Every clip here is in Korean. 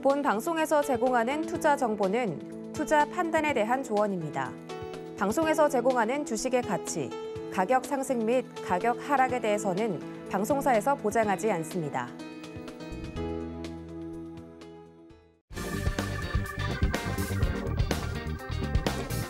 본 방송에서 제공하는 투자 정보는 투자 판단에 대한 조언입니다. 방송에서 제공하는 주식의 가치, 가격 상승 및 가격 하락에 대해서는 방송사에서 보장하지 않습니다.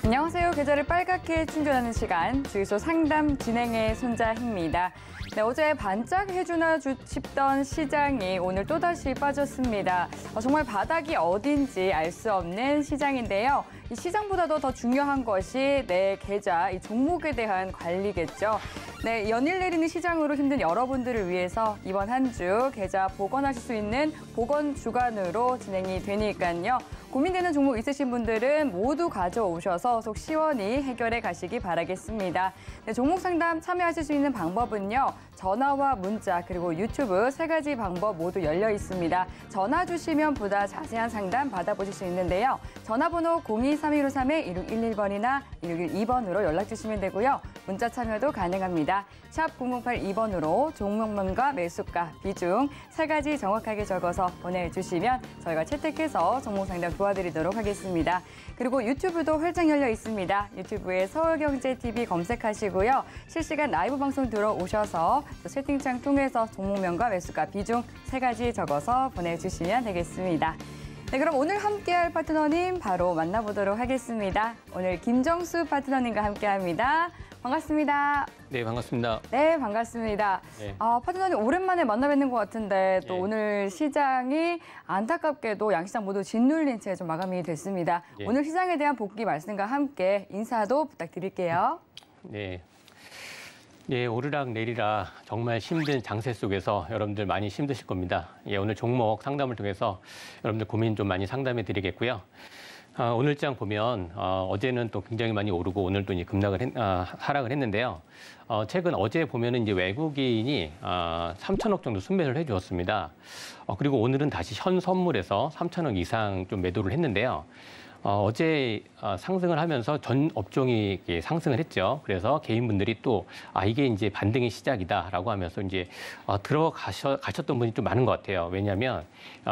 안녕하세요. 계좌를 빨갛게 충전하는 시간, 주유소 상담 진행의 손자희입니다. 네, 어제 반짝 해주나 싶던 시장이 오늘 또다시 빠졌습니다. 정말 바닥이 어딘지 알 수 없는 시장인데요. 이 시장보다도 더 중요한 것이 내 계좌, 이 종목에 대한 관리겠죠. 네, 연일 내리는 시장으로 힘든 여러분들을 위해서 이번 한 주 계좌 복원하실 수 있는 복원 주간으로 진행이 되니까요. 고민되는 종목 있으신 분들은 모두 가져오셔서 속 시원히 해결해 가시기 바라겠습니다. 네, 종목 상담 참여하실 수 있는 방법은요. 전화와 문자 그리고 유튜브 세 가지 방법 모두 열려 있습니다. 전화 주시면 보다 자세한 상담 받아보실 수 있는데요. 전화번호 02-3153-1611번이나 1612번으로 연락 주시면 되고요. 문자 참여도 가능합니다. 샵 0082번으로 종목명과 매수가, 비중 세 가지 정확하게 적어서 보내주시면 저희가 채택해서 종목 상담 도와드리도록 하겠습니다. 그리고 유튜브도 활짝 열려 있습니다. 유튜브에 서울경제TV 검색하시고요. 실시간 라이브 방송 들어오셔서 또 채팅창 통해서 종목명과 매수가, 비중 세 가지 적어서 보내주시면 되겠습니다. 네, 그럼 오늘 함께할 파트너님 바로 만나보도록 하겠습니다. 오늘 김정수 파트너님과 함께합니다. 반갑습니다. 네, 반갑습니다. 네, 반갑습니다. 네. 파트너님 오랜만에 만나 뵙는 것 같은데 또 네. 오늘 시장이 안타깝게도 양시장 모두 짓눌린 채 좀 마감이 됐습니다. 네. 오늘 시장에 대한 복귀 말씀과 함께 인사도 부탁드릴게요. 네. 네, 오르락 내리락 정말 힘든 장세 속에서 여러분들 많이 힘드실 겁니다. 예, 오늘 종목 상담을 통해서 여러분들 고민 좀 많이 상담해 드리겠고요. 오늘 장 보면 어제는 또 굉장히 많이 오르고 오늘 또 이제 하락을 했는데요. 최근 어제 보면은 이제 외국인이 3천억 정도 순매수를 해주었습니다. 그리고 오늘은 다시 현 선물에서 3천억 이상 좀 매도를 했는데요. 어제 상승을 하면서 전 업종이 상승을 했죠. 그래서 개인분들이 또 이게 이제 반등의 시작이다라고 하면서 이제 들어가셨던 분이 좀 많은 것 같아요. 왜냐하면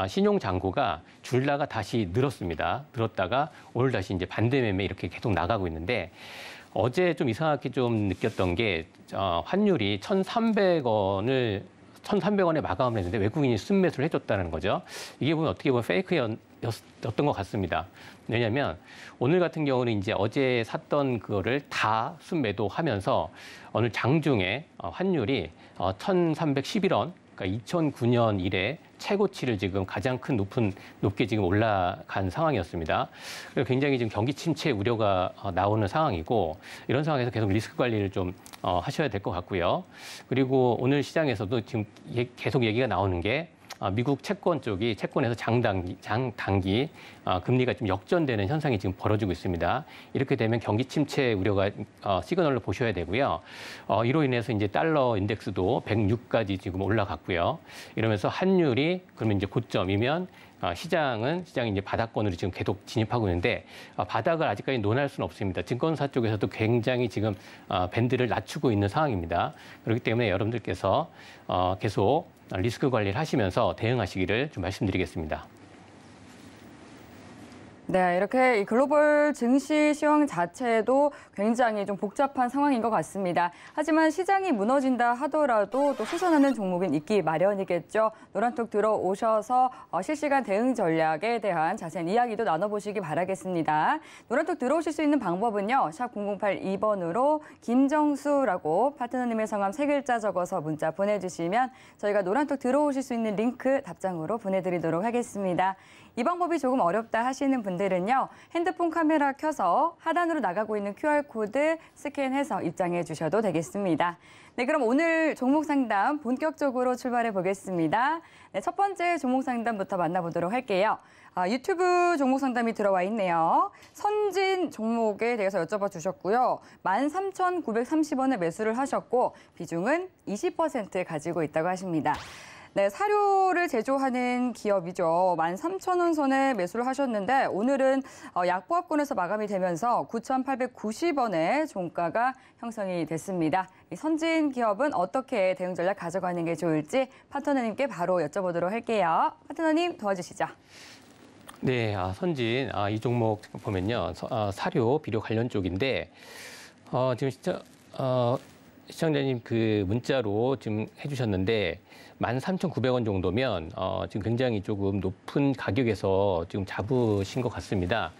신용 잔고가 줄다가 다시 늘었습니다. 늘었다가 오늘 다시 이제 반대 매매 이렇게 계속 나가고 있는데 어제 좀 이상하게 좀 느꼈던 게 환율이 1,300원에 마감을 했는데 외국인이 순매수를 해줬다는 거죠. 이게 보면 어떻게 보면 페이크였던 것 같습니다. 왜냐하면 오늘 같은 경우는 이제 어제 샀던 그거를 다 순매도하면서 오늘 장중에 환율이 1,311원, 그러니까 2009년 이래 최고치를 지금 가장 큰 높게 지금 올라간 상황이었습니다. 그래서 굉장히 지금 경기 침체 우려가 나오는 상황이고 이런 상황에서 계속 리스크 관리를 좀 하셔야 될 것 같고요. 그리고 오늘 시장에서도 지금 계속 얘기가 나오는 게 미국 채권 쪽이 채권에서 장단기 금리가 좀 역전되는 현상이 지금 벌어지고 있습니다. 이렇게 되면 경기 침체 우려가 시그널로 보셔야 되고요. 이로 인해서 이제 달러 인덱스도 106까지 지금 올라갔고요. 이러면서 환율이 그러면 이제 고점이면 시장이 이제 바닥권으로 지금 계속 진입하고 있는데 바닥을 아직까지 논할 수는 없습니다. 증권사 쪽에서도 굉장히 지금 밴드를 낮추고 있는 상황입니다. 그렇기 때문에 여러분들께서 계속 리스크 관리를 하시면서 대응하시기를 좀 말씀드리겠습니다. 네, 이렇게 글로벌 증시 시황 자체도 굉장히 좀 복잡한 상황인 것 같습니다. 하지만 시장이 무너진다 하더라도 또 솟아나는 종목은 있기 마련이겠죠. 노란톡 들어오셔서 실시간 대응 전략에 대한 자세한 이야기도 나눠보시기 바라겠습니다. 노란톡 들어오실 수 있는 방법은요. 샵 0082번으로 김정수라고 파트너님의 성함 3글자 적어서 문자 보내주시면 저희가 노란톡 들어오실 수 있는 링크 답장으로 보내드리도록 하겠습니다. 이 방법이 조금 어렵다 하시는 분들은요. 핸드폰 카메라 켜서 하단으로 나가고 있는 QR코드 스캔해서 입장해 주셔도 되겠습니다. 네, 그럼 오늘 종목 상담 본격적으로 출발해 보겠습니다. 네, 첫 번째 종목 상담부터 만나보도록 할게요. 유튜브 종목 상담이 들어와 있네요. 선진 종목에 대해서 여쭤봐 주셨고요. 13,930원에 매수를 하셨고 비중은 20% 가지고 있다고 하십니다. 네, 사료를 제조하는 기업이죠. 13,000원 선에 매수를 하셨는데 오늘은 약보합권에서 마감이 되면서 9,890원의 종가가 형성이 됐습니다. 이 선진 기업은 어떻게 대응 전략 가져가는 게 좋을지 파트너님께 바로 여쭤보도록 할게요. 파트너님 도와주시죠. 네, 선진 이 종목 보면요, 사료, 비료 관련 쪽인데 지금 시청자님 그 문자로 지금 해주셨는데 13,900원 정도면 지금 굉장히 조금 높은 가격에서 지금 잡으신 것 같습니다.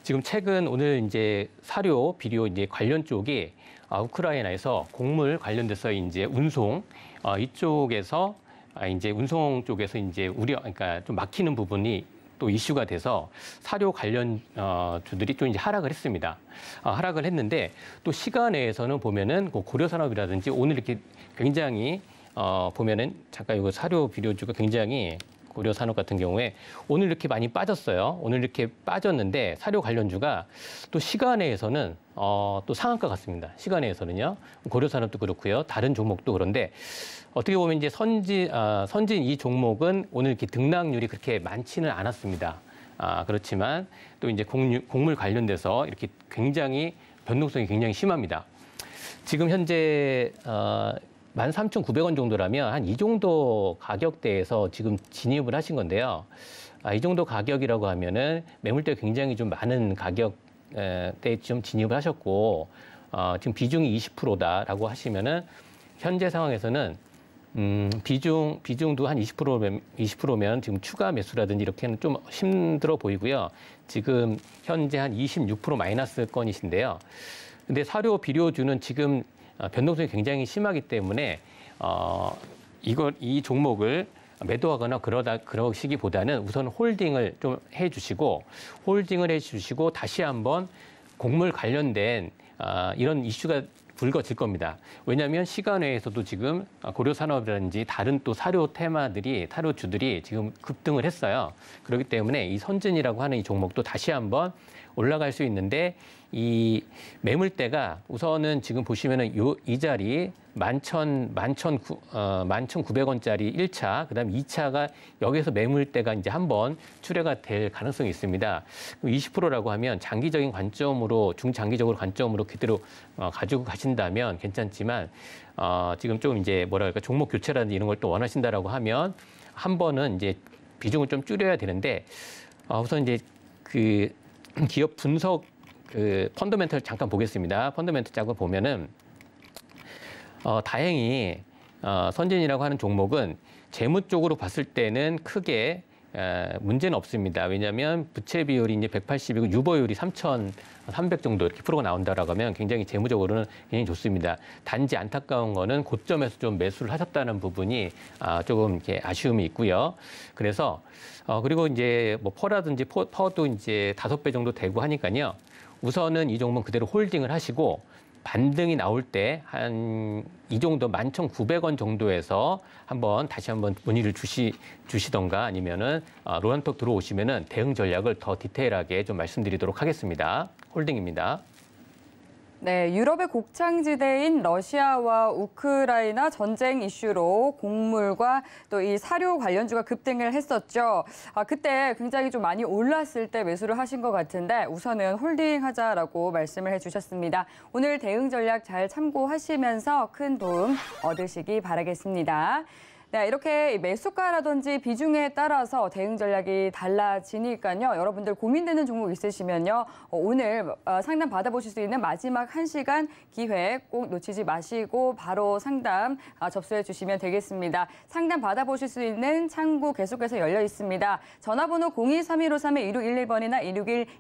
지금 최근 오늘 이제 사료, 비료 이제 관련 쪽이 우크라이나에서 곡물 관련돼서 이제 운송 이쪽에서 이제 운송 쪽에서 이제 그러니까 좀 막히는 부분이 또 이슈가 돼서 사료 관련 주들이 좀 이제 하락을 했습니다. 하락을 했는데 또 시간에서는 보면은 고려산업이라든지 오늘 이렇게 굉장히 보면은 잠깐 이거 사료 비료주가 굉장히 고려산업 같은 경우에 오늘 이렇게 많이 빠졌어요. 오늘 이렇게 빠졌는데 사료 관련주가 또 시간에서는 또 상한가 같습니다. 시간에서는요. 고려산업도 그렇고요. 다른 종목도 그런데 어떻게 보면 이제 선진 이 종목은 오늘 이렇게 등락률이 그렇게 많지는 않았습니다. 그렇지만 또 이제 곡물 관련돼서 이렇게 굉장히 변동성이 굉장히 심합니다. 지금 현재 13,900원 정도라면 한 이 정도 가격대에서 지금 진입을 하신 건데요. 이 정도 가격이라고 하면은 매물대 굉장히 좀 많은 가격대에 좀 진입을 하셨고 지금 비중이 20%다라고 하시면은 현재 상황에서는 비중도 한 20%면 지금 추가 매수라든지 이렇게는 좀 힘들어 보이고요. 지금 현재 한 26% 마이너스 건이신데요. 근데 사료 비료주는 지금 변동성이 굉장히 심하기 때문에 이 종목을 매도하거나 그러시기보다는 우선 홀딩을 좀 해주시고 다시 한번 곡물 관련된 이런 이슈가 불거질 겁니다. 왜냐하면 시간외에서도 지금 고려산업이라든지 다른 또 사료주들이 지금 급등을 했어요. 그렇기 때문에 이 선진이라고 하는 이 종목도 다시 한번 올라갈 수 있는데 이 매물대가 우선은 지금 보시면은 이 자리 11,900원짜리 1차, 그다음 2차가 여기서 매물대가 이제 한번 출회가 될 가능성이 있습니다. 20%라고 하면 중장기적인 관점으로 그대로 가지고 가신다면 괜찮지만 지금 좀 이제 뭐랄까 종목 교체라든지 이런 걸 또 원하신다라고 하면 한 번은 이제 비중을 좀 줄여야 되는데 우선 이제 그 기업 분석 펀더멘털 잠깐 보겠습니다. 펀더멘털 짝을 보면은 다행히 선진이라고 하는 종목은 재무 쪽으로 봤을 때는 크게 문제는 없습니다. 왜냐하면 부채 비율이 이제 180이고 유보율이 3,300 정도 이렇게 프로가 나온다라고 하면 굉장히 재무적으로는 굉장히 좋습니다. 단지 안타까운 거는 고점에서 좀 매수를 하셨다는 부분이 조금 이렇게 아쉬움이 있고요. 그래서 그리고 이제 뭐 퍼라든지 퍼도 이제 5배 정도 되고 하니까요. 우선은 이 종목은 그대로 홀딩을 하시고 반등이 나올 때 한 이 정도 11,900원 정도에서 다시 한번 문의를 주시던가 아니면은 로란톡 들어오시면은 대응 전략을 더 디테일하게 좀 말씀드리도록 하겠습니다. 홀딩입니다. 네, 유럽의 곡창지대인 러시아와 우크라이나 전쟁 이슈로 곡물과 또 이 사료 관련주가 급등을 했었죠. 그때 굉장히 좀 많이 올랐을 때 매수를 하신 것 같은데 우선은 홀딩하자라고 말씀을 해주셨습니다. 오늘 대응 전략 잘 참고하시면서 큰 도움 얻으시기 바라겠습니다. 네, 이렇게 매수가라든지 비중에 따라서 대응 전략이 달라지니까요. 여러분들 고민되는 종목 있으시면요. 오늘 상담 받아보실 수 있는 마지막 1시간 기회 꼭 놓치지 마시고 바로 상담 접수해 주시면 되겠습니다. 상담 받아보실 수 있는 창구 계속해서 열려 있습니다. 전화번호 023153-2611번이나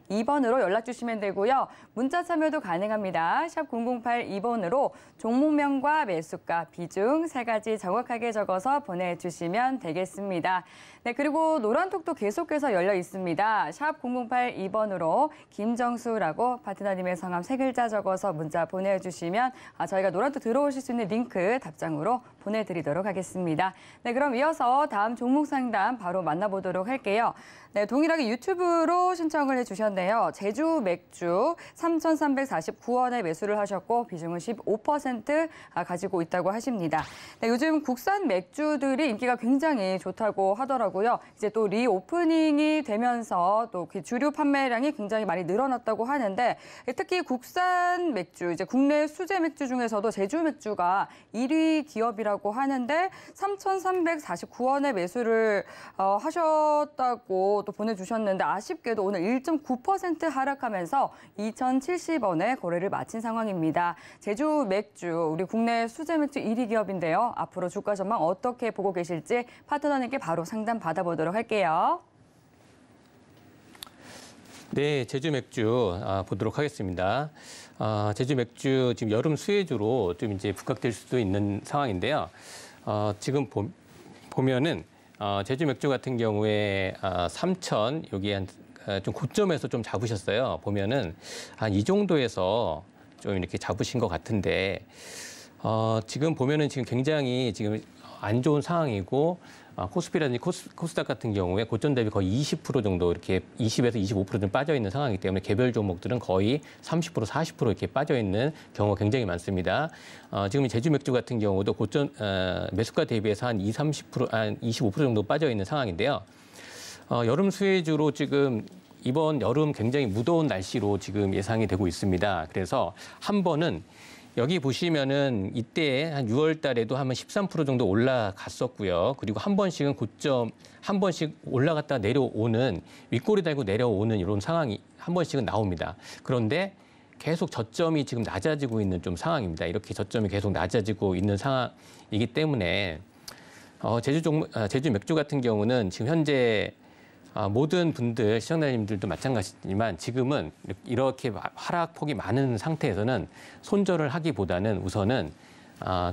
2612번으로 연락 주시면 되고요. 문자 참여도 가능합니다. 샵 0082번으로 종목명과 매수가, 비중 3가지 정확하게 적어서 보내주시면 되겠습니다. 네, 그리고 노란톡도 계속해서 열려 있습니다. 샵 0082번으로 김정수라고 파트너님의 성함 3글자 적어서 문자 보내주시면 저희가 노란톡 들어오실 수 있는 링크 답장으로 보내드리도록 하겠습니다. 네, 그럼 이어서 다음 종목 상담 바로 만나보도록 할게요. 네, 동일하게 유튜브로 신청을 해주셨네요. 제주 맥주 3,349원에 매수를 하셨고 비중은 15% 가지고 있다고 하십니다. 네, 요즘 국산 맥주들이 인기가 굉장히 좋다고 하더라고요. 이제 또 리오프닝이 되면서 또 주류 판매량이 굉장히 많이 늘어났다고 하는데 특히 국산 맥주, 이제 국내 수제 맥주 중에서도 제주 맥주가 1위 기업이라고 있다고 하는데 3,349원에 매수를 하셨다고 또 보내주셨는데 아쉽게도 오늘 1.9% 하락하면서 2,070원에 거래를 마친 상황입니다. 제주 맥주, 우리 국내 수제 맥주 1위 기업인데요. 앞으로 주가 전망 어떻게 보고 계실지 파트너님께 바로 상담 받아보도록 할게요. 네, 제주 맥주 보도록 하겠습니다. 제주 맥주 지금 여름 수혜주로 좀 이제 부각될 수도 있는 상황인데요. 지금 보면은 제주 맥주 같은 경우에 3,000 여기 한 좀 고점에서 좀 잡으셨어요. 보면은 한 이 정도에서 좀 이렇게 잡으신 것 같은데 지금 보면은 지금 굉장히 지금 안 좋은 상황이고 코스피라든지 코스닥 같은 경우에 고점 대비 거의 20% 정도 이렇게 20에서 25% 좀 빠져 있는 상황이기 때문에 개별 종목들은 거의 30%, 40% 이렇게 빠져 있는 경우가 굉장히 많습니다. 지금 제주 맥주 같은 경우도 고점 매수가 대비해서 한 30%, 한 25% 정도 빠져 있는 상황인데요. 여름 수혜주로 지금 이번 여름 굉장히 무더운 날씨로 지금 예상이 되고 있습니다. 그래서 한 번은 여기 보시면은 이때 한 6월 달에도 한 13% 정도 올라갔었고요. 그리고 한 번씩은 고점, 한 번씩 올라갔다 내려오는 윗꼬리 달고 내려오는 이런 상황이 한 번씩은 나옵니다. 그런데 계속 저점이 지금 낮아지고 있는 좀 상황입니다. 이렇게 저점이 계속 낮아지고 있는 상황이기 때문에 제주 맥주 같은 경우는 지금 현재 모든 분들, 시청자님들도 마찬가지지만 지금은 이렇게 하락폭이 많은 상태에서는 손절을 하기보다는 우선은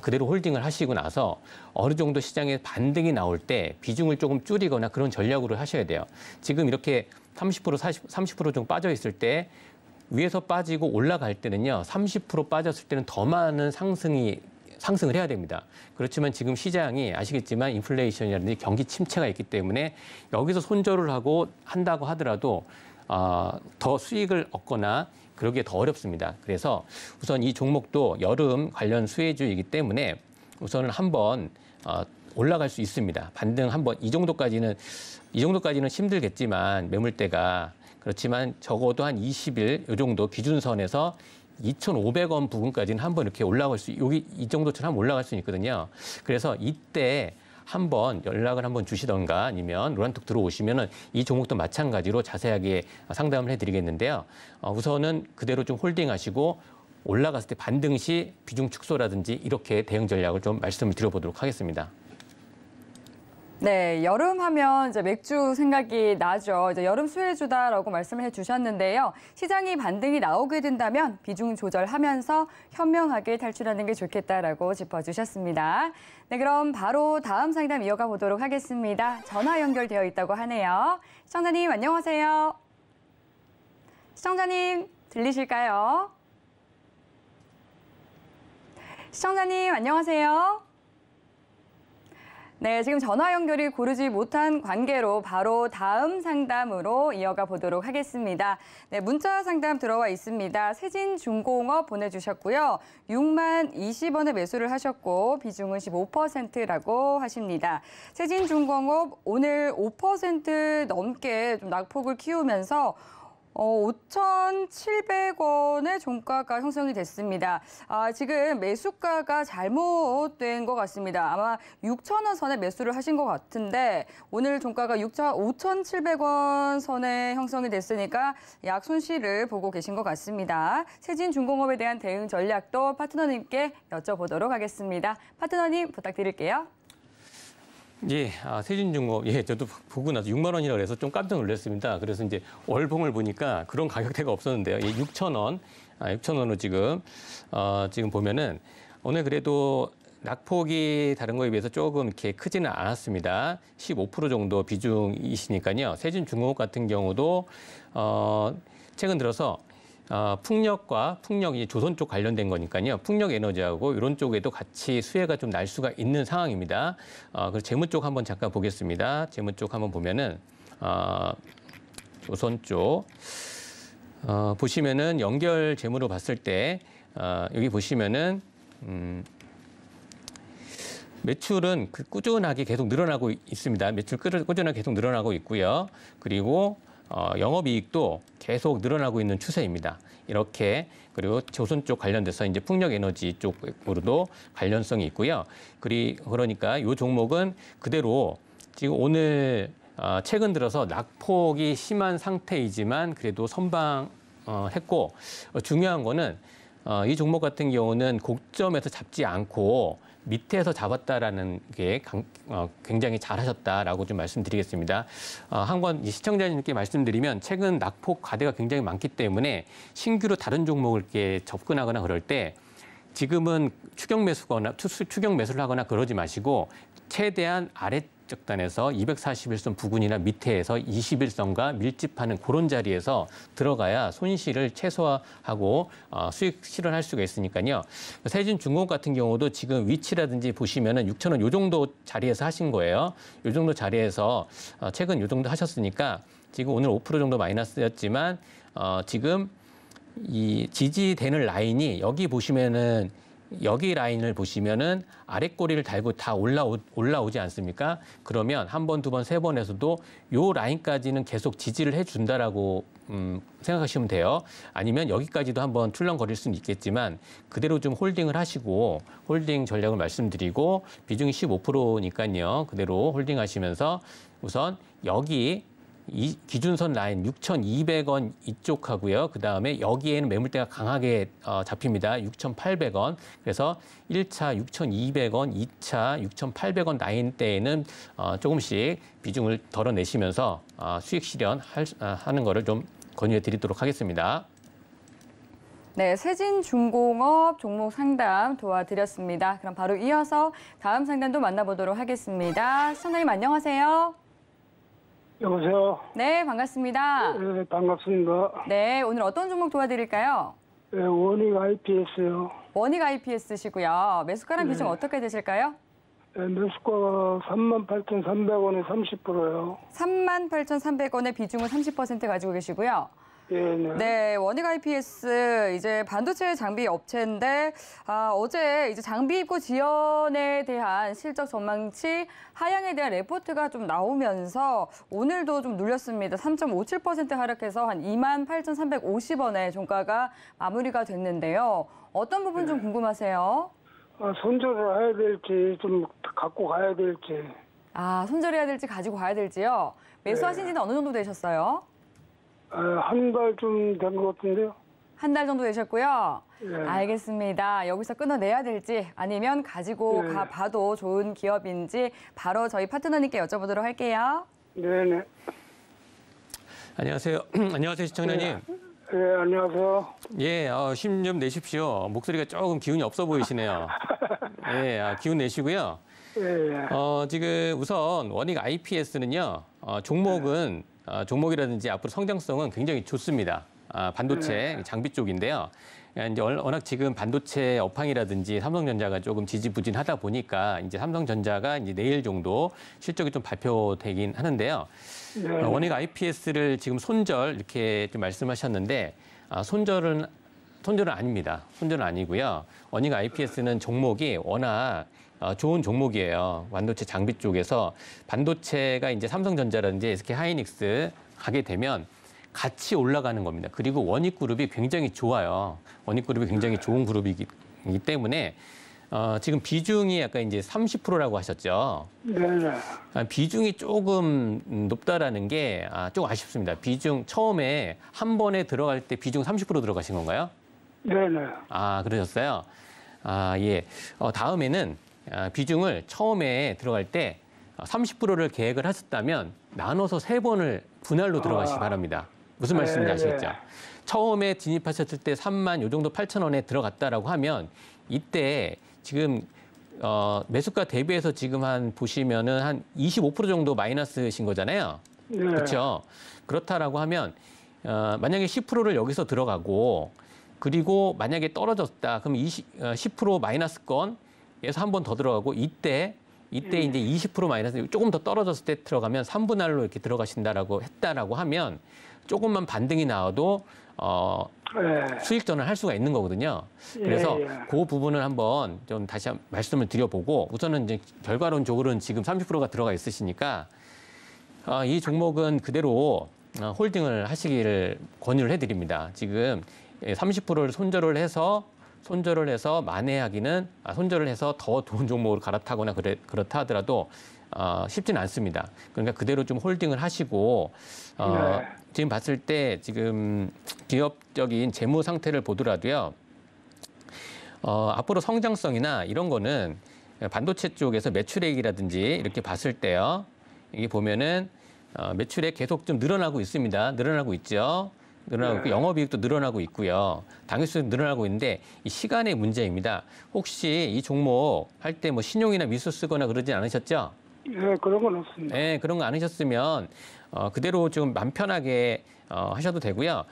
그대로 홀딩을 하시고 나서 어느 정도 시장에 반등이 나올 때 비중을 조금 줄이거나 그런 전략으로 하셔야 돼요. 지금 이렇게 30%, 30% 정도 빠져 있을 때 위에서 빠지고 올라갈 때는요, 30% 빠졌을 때는 더 많은 상승을 해야 됩니다. 그렇지만 지금 시장이 아시겠지만 인플레이션이라든지 경기 침체가 있기 때문에 여기서 손절을 한다고 하더라도 더 수익을 얻거나 그러기에 더 어렵습니다. 그래서 우선 이 종목도 여름 관련 수혜주이기 때문에 우선은 한번 올라갈 수 있습니다. 반등 한번 이 정도까지는 힘들겠지만 매물대가 그렇지만 적어도 한 20일 이 정도 기준선에서 2,500원 부근까지는 한번 이렇게 올라갈 여기 이 정도처럼 한번 올라갈 수 있거든요. 그래서 이때 한번 연락을 한번 주시던가 아니면 노란톡 들어오시면은 이 종목도 마찬가지로 자세하게 상담을 해드리겠는데요. 우선은 그대로 좀 홀딩하시고 올라갔을 때 반등 시 비중 축소라든지 이렇게 대응 전략을 좀 말씀을 드려보도록 하겠습니다. 네, 여름 하면 이제 맥주 생각이 나죠. 이제 여름 수혜주다라고 말씀을 해주셨는데요. 시장이 반등이 나오게 된다면 비중 조절하면서 현명하게 탈출하는 게 좋겠다라고 짚어주셨습니다. 네, 그럼 바로 다음 상담 이어가 보도록 하겠습니다. 전화 연결되어 있다고 하네요. 시청자님 안녕하세요. 시청자님 들리실까요? 시청자님 안녕하세요. 네, 지금 전화 연결이 고르지 못한 관계로 바로 다음 상담으로 이어가 보도록 하겠습니다. 네, 문자 상담 들어와 있습니다. 세진중공업 보내주셨고요. 6만 20원에 매수를 하셨고 비중은 15%라고 하십니다. 세진중공업 오늘 5% 넘게 좀 낙폭을 키우면서 5,700원의 종가가 형성이 됐습니다. 지금 매수가가 잘못된 것 같습니다. 아마 6,000원 선에 매수를 하신 것 같은데 오늘 종가가 5,700원 선에 형성이 됐으니까 약 손실을 보고 계신 것 같습니다. 세진중공업에 대한 대응 전략도 파트너님께 여쭤보도록 하겠습니다. 파트너님 부탁드릴게요. 예, 세진중공업, 예, 저도 보고 나서 6만 원이라고 해서 좀 깜짝 놀랐습니다. 그래서 이제 월봉을 보니까 그런 가격대가 없었는데요. 예, 6,000원, 6,000원으로 지금 보면은 오늘 그래도 낙폭이 다른 거에 비해서 조금 이렇게 크지는 않았습니다. 15% 정도 비중이시니까요. 세진중공업 같은 경우도 최근 들어서 풍력이 조선 쪽 관련된 거니까요. 풍력 에너지하고 이런 쪽에도 같이 수혜가 좀 날 수가 있는 상황입니다. 그래서 재무 쪽 한번 잠깐 보겠습니다. 재무 쪽 한번 보면은 조선 쪽 보시면은 연결 재무로 봤을 때 여기 보시면은 매출은 꾸준하게 계속 늘어나고 있습니다. 매출 꾸준하게 계속 늘어나고 있고요. 그리고 영업이익도 계속 늘어나고 있는 추세입니다. 이렇게 그리고 조선 쪽 관련돼서 이제 풍력 에너지 쪽으로도 관련성이 있고요. 그러니까 이 종목은 그대로 지금 오늘 최근 들어서 낙폭이 심한 상태이지만 그래도 선방했고 중요한 거는 이 종목 같은 경우는 고점에서 잡지 않고 밑에서 잡았다라는 게 굉장히 잘하셨다라고 좀 말씀드리겠습니다. 한번 시청자님께 말씀드리면 최근 낙폭 과대가 굉장히 많기 때문에 신규로 다른 종목을 이렇게 접근하거나 그럴 때 지금은 추격 매수를 하거나 그러지 마시고 최대한 아래쪽 단에서 241선 부근이나 밑에에서 21선과 밀집하는 그런 자리에서 들어가야 손실을 최소화하고 수익 실현할 수가 있으니까요. 세진중공업 같은 경우도 지금 위치라든지 보시면은 6,000원 요 정도 자리에서 하신 거예요. 요 정도 자리에서 최근 요 정도 하셨으니까 지금 오늘 5% 정도 마이너스였지만 지금 이 지지되는 라인이 여기 보시면은 여기 라인을 보시면은 아래 꼬리를 달고 다 올라오지 않습니까? 그러면 한 번, 두 번, 세 번에서도 요 라인까지는 계속 지지를 해준다라고 생각하시면 돼요. 아니면 여기까지도 한번 출렁거릴 수는 있겠지만 그대로 좀 홀딩을 하시고 홀딩 전략을 말씀드리고 비중이 15%니까요. 그대로 홀딩하시면서 우선 여기 이 기준선 라인 6,200원 이쪽 하고요. 그다음에 여기에는 매물대가 강하게 잡힙니다. 6,800원. 그래서 1차 6,200원, 2차 6,800원 라인대에는 조금씩 비중을 덜어내시면서 수익 실현하는 거를 좀 권유해 드리도록 하겠습니다. 네, 세진중공업 종목 상담 도와드렸습니다. 그럼 바로 이어서 다음 상담도 만나보도록 하겠습니다. 시청자님 안녕하세요. 여보세요. 네, 반갑습니다. 네, 반갑습니다. 네, 오늘 어떤 종목 도와드릴까요? 네, 원익 IPS요. 원익 IPS시고요. 매수가랑 비중 어떻게 되실까요? 네, 매수가가 38,300원에 30%요. 38,300원의 비중을 30% 가지고 계시고요. 예, 네. 네, 원익 IPS 이제 반도체 장비 업체인데 어제 이제 장비 입고 지연에 대한 실적 전망치 하향에 대한 레포트가 좀 나오면서 오늘도 좀 눌렸습니다. 3.57% 하락해서 한 28,350원에 종가가 마무리가 됐는데요. 어떤 부분 좀 궁금하세요? 손절을 해야 될지 좀 갖고 가야 될지. 손절해야 될지 가지고 가야 될지요. 매수하신 지는 어느 정도 되셨어요? 한 달쯤 된 것 같은데요. 한 달 정도 되셨고요. 예. 알겠습니다. 여기서 끊어내야 될지 아니면 가지고 예. 가봐도 좋은 기업인지 바로 저희 파트너님께 여쭤보도록 할게요. 네네. 안녕하세요. 안녕하세요, 시청자님. 네, 안녕하세요. 예, 힘 좀 내십시오. 목소리가 조금 기운이 없어 보이시네요. 예, 기운 내시고요. 예, 지금 우선 원익 IPS는요, 종목이라든지 앞으로 성장성은 굉장히 좋습니다. 반도체 장비 쪽인데요. 이제 워낙 지금 반도체 업황이라든지 삼성전자가 조금 지지부진하다 보니까 이제 삼성전자가 이제 내일 정도 실적이 좀 발표되긴 하는데요. 네. 원익 IPS를 지금 손절 이렇게 좀 말씀하셨는데 손절은 아닙니다. 손절은 아니고요. 원익 IPS는 종목이 워낙 좋은 종목이에요. 반도체 장비 쪽에서 반도체가 이제 삼성전자라든지 SK 하이닉스 가게 되면 같이 올라가는 겁니다. 그리고 원익그룹이 굉장히 좋아요. 원익그룹이 굉장히 좋은 그룹이기 때문에 지금 비중이 아까 이제 30%라고 하셨죠. 네네. 비중이 조금 높다라는 게 좀 아쉽습니다. 비중 처음에 한 번에 들어갈 때 비중 30% 들어가신 건가요? 네네. 그러셨어요? 예. 다음에는 비중을 처음에 들어갈 때 30%를 계획을 하셨다면 나눠서 3번을 분할로 들어가시기 바랍니다. 무슨 말씀인지 아시겠죠? 처음에 진입하셨을 때 3만 요 정도 8,000원에 들어갔다라고 하면 이때 지금 매수가 대비해서 지금 보시면은 한 25% 정도 마이너스신 거잖아요. 네. 그렇죠? 그렇다라고 하면 만약에 10%를 여기서 들어가고 그리고 만약에 떨어졌다. 그럼 10% 마이너스권에서 한 번 더 들어가고 이때 이제 20% 마이너스 조금 더 떨어졌을 때 들어가면 3분할로 이렇게 들어가신다라고 했다라고 하면 조금만 반등이 나와도 수익 전환을 할 수가 있는 거거든요. 그래서 그 부분을 한번 좀 다시 말씀을 드려보고 우선은 이제 결과론적으로는 지금 30%가 들어가 있으시니까 이 종목은 그대로 홀딩을 하시기를 권유를 해드립니다. 지금 30%를 손절을 해서 만회하기는 손절을 해서 더 좋은 종목으로 갈아타거나 그렇다 하더라도 쉽지는 않습니다. 그러니까 그대로 좀 홀딩을 하시고 네. 지금 봤을 때 지금 기업적인 재무 상태를 보더라도요. 앞으로 성장성이나 이런 거는 반도체 쪽에서 매출액이라든지 이렇게 봤을 때요. 이게 보면은 매출액 계속 좀 늘어나고 있습니다. 늘어나고 있죠. 늘어나고 있고 영업이익도 늘어나고 있고요. 당일수익 늘어나고 있는데 이 시간의 문제입니다. 혹시 이 종목 할 때 뭐 신용이나 미수 쓰거나 그러진 않으셨죠? 예, 그런 건 없습니다. 네, 그런 거 않으셨으면 그대로 좀 맘 편하게 하셔도 되고요.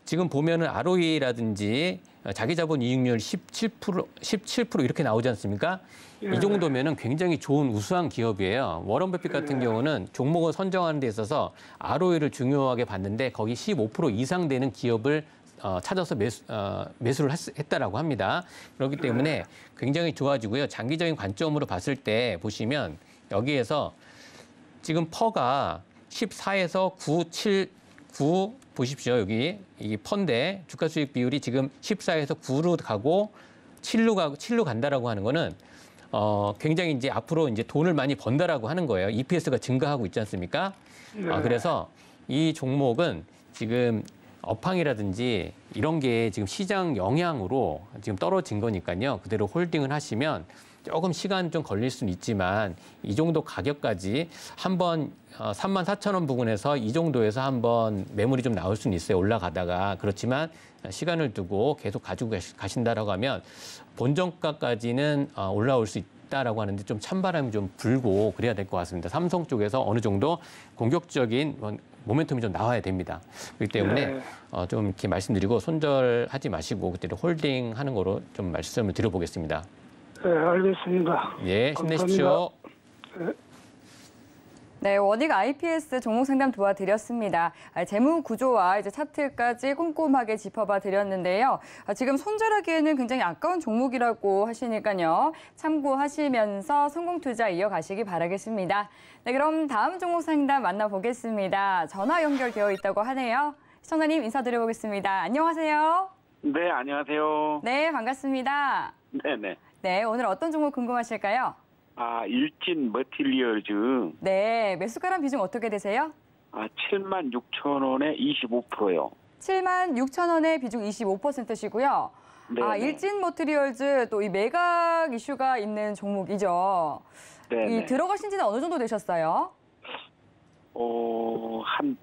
지금 보면은 ROE라든지 자기 자본 이익률 17% 이렇게 나오지 않습니까? 예. 이 정도면은 굉장히 좋은 우수한 기업이에요. 워런 버핏 같은 경우는 종목을 선정하는 데 있어서 ROE를 중요하게 봤는데 거기 15% 이상 되는 기업을 찾아서 매수를 했다라고 합니다. 그렇기 때문에 굉장히 좋아지고요. 장기적인 관점으로 봤을 때 보시면 여기에서 지금 퍼가 14에서 9 보십시오. 여기 이 펀데 주가 수익 비율이 지금 14에서 9로 가고 7로 간다라고 하는 거는 굉장히 이제 앞으로 이제 돈을 많이 번다라고 하는 거예요. EPS가 증가하고 있지 않습니까? 그래서 이 종목은 지금 업황이라든지 이런 게 지금 시장 영향으로 지금 떨어진 거니까요. 그대로 홀딩을 하시면 조금 시간 좀 걸릴 수는 있지만 이 정도 가격까지 한번 34,000원 부근에서 이 정도에서 한번 매물이 좀 나올 수는 있어요. 올라가다가. 그렇지만 시간을 두고 계속 가지고 가신다라고 하면 본정가까지는 올라올 수 있다라고 하는데 좀 찬바람이 좀 불고 그래야 될 것 같습니다. 삼성 쪽에서 어느 정도 공격적인 모멘텀이 좀 나와야 됩니다. 그렇기 때문에 네. 좀 이렇게 말씀드리고 손절하지 마시고 그때로 홀딩하는 거로 좀 말씀을 드려보겠습니다. 네, 알겠습니다. 예, 힘내십시오. 네, 원익 IPS 종목 상담 도와드렸습니다. 재무 구조와 이제 차트까지 꼼꼼하게 짚어봐 드렸는데요. 지금 손절하기에는 굉장히 아까운 종목이라고 하시니까요. 참고하시면서 성공 투자 이어가시기 바라겠습니다. 네, 그럼 다음 종목 상담 만나보겠습니다. 전화 연결되어 있다고 하네요. 시청자님 인사드려보겠습니다. 안녕하세요. 네, 안녕하세요. 네, 반갑습니다. 네네. 네, 오늘 어떤 종목 궁금하실까요? 일진 머티리얼즈. 네, 매수가랑 비중 어떻게 되세요? 76,000원에 25%요. 76,000원에 비중 25%시고요. 네네. 일진 머티리얼즈 또 이 매각 이슈가 있는 종목이죠. 네네. 이 들어가신 지는 어느 정도 되셨어요? 한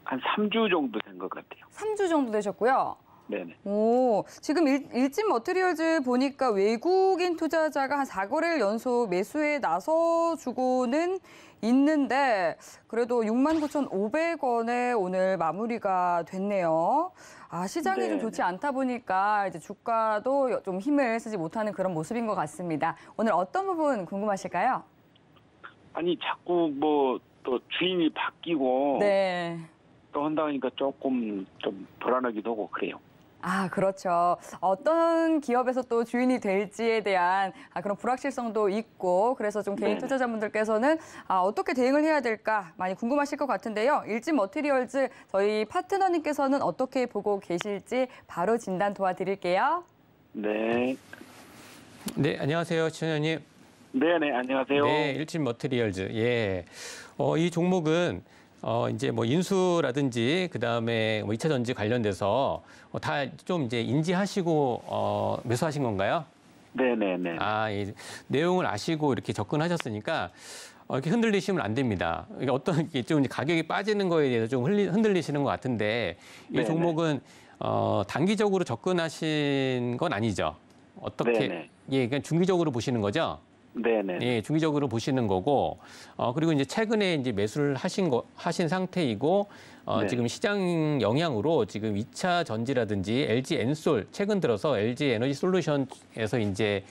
3주 정도 된 것 같아요. 3주 정도 되셨고요. 네네. 오, 지금 일진 머티리얼즈 보니까 외국인 투자자가 한 4거래일 연속 매수에 나서주고는 있는데 그래도 69,500원에 오늘 마무리가 됐네요. 시장이 좀 네. 좋지 않다 보니까 이제 주가도 좀 힘을 쓰지 못하는 그런 모습인 것 같습니다. 오늘 어떤 부분 궁금하실까요? 아니, 자꾸 또 주인이 바뀌고 네. 또 한다 보니까 조금 좀 불안하기도 하고 그래요. 그렇죠. 어떤 기업에서 또 주인이 될지에 대한 그런 불확실성도 있고 그래서 좀 개인 네네. 투자자분들께서는 어떻게 대응을 해야 될까 많이 궁금하실 것 같은데요. 일진 머티리얼즈 저희 파트너님께서는 어떻게 보고 계실지 바로 진단 도와드릴게요. 네. 네, 안녕하세요, 최현님. 네네, 안녕하세요. 네, 일진 머티리얼즈. 예. 이 종목은 이제 뭐 인수라든지 그다음에 뭐 2차 전지 관련돼서 다 좀 이제 인지하시고 매수하신 건가요? 네네네. 이 내용을 아시고 이렇게 접근하셨으니까 이렇게 흔들리시면 안 됩니다. 이게 어떤 게 좀 가격이 빠지는 거에 대해서 좀 흔들리시는 것 같은데 이 네네. 종목은 단기적으로 접근하신 건 아니죠? 어떻게? 네네. 예, 그냥 중기적으로 보시는 거죠? 네네. 예, 중기적으로 보시는 거고, 그리고 이제 최근에 이제 매수를 하신 상태이고, 네. 지금 시장 영향으로 지금 2차 전지라든지 LG 엔솔, 최근 들어서 LG 에너지 솔루션에서 이제,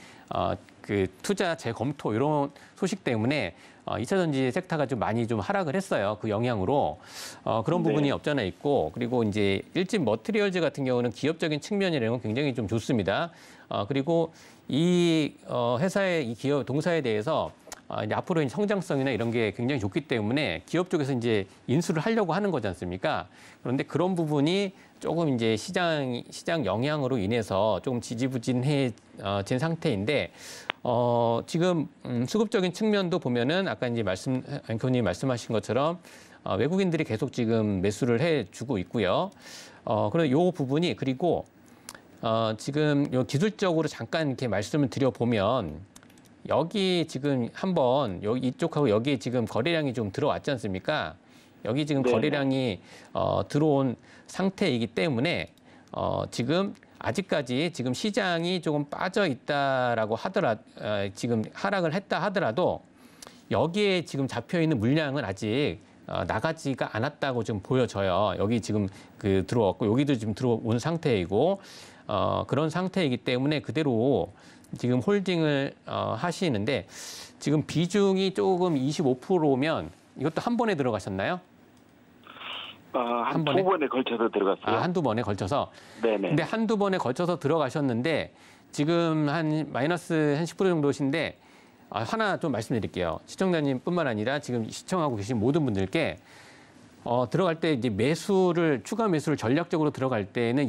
그 투자 재검토 이런 소식 때문에 2차 전지 섹터가 좀 많이 좀 하락을 했어요. 그 영향으로. 그런 부분이 네. 없잖아 있고, 그리고 이제 일진 머티리얼즈 같은 경우는 기업적인 측면이라는 건 굉장히 좀 좋습니다. 그리고 이 회사의 이 기업 동사에 대해서 이제 앞으로 이제 성장성이나 이런 게 굉장히 좋기 때문에 기업 쪽에서 이제 인수를 하려고 하는 거지 않습니까? 그런데 그런 부분이 조금 이제 시장 영향으로 인해서 조금 지지부진해진 상태인데 지금 수급적인 측면도 보면은 아까 이제 앵커님 말씀하신 것처럼 외국인들이 계속 지금 매수를 해주고 있고요. 그리고 요 부분이 그리고 지금 요 기술적으로 잠깐 이렇게 말씀을 드려보면 여기 지금 한번 여기 이쪽하고 여기 지금 거래량이 좀 들어왔지 않습니까? 여기 지금 네. 거래량이 들어온 상태이기 때문에 지금 아직까지 지금 시장이 조금 빠져 있다라고 지금 하락을 했다 하더라도 여기에 지금 잡혀 있는 물량은 아직 나가지가 않았다고 좀 보여져요. 여기 지금 들어왔고 여기도 지금 들어온 상태이고 그런 상태이기 때문에 그대로 지금 홀딩을 하시는데 지금 비중이 조금 25%면 이것도 한 번에 들어가셨나요? 한 번에? 두 번에 걸쳐서 들어갔어요. 한두 번에 걸쳐서. 네네. 근데 한두 번에 걸쳐서 들어가셨는데 지금 한 마이너스 한 10% 정도신데 하나 좀 말씀드릴게요. 시청자님뿐만 아니라 지금 시청하고 계신 모든 분들께 들어갈 때 이제 추가 매수를 전략적으로 들어갈 때는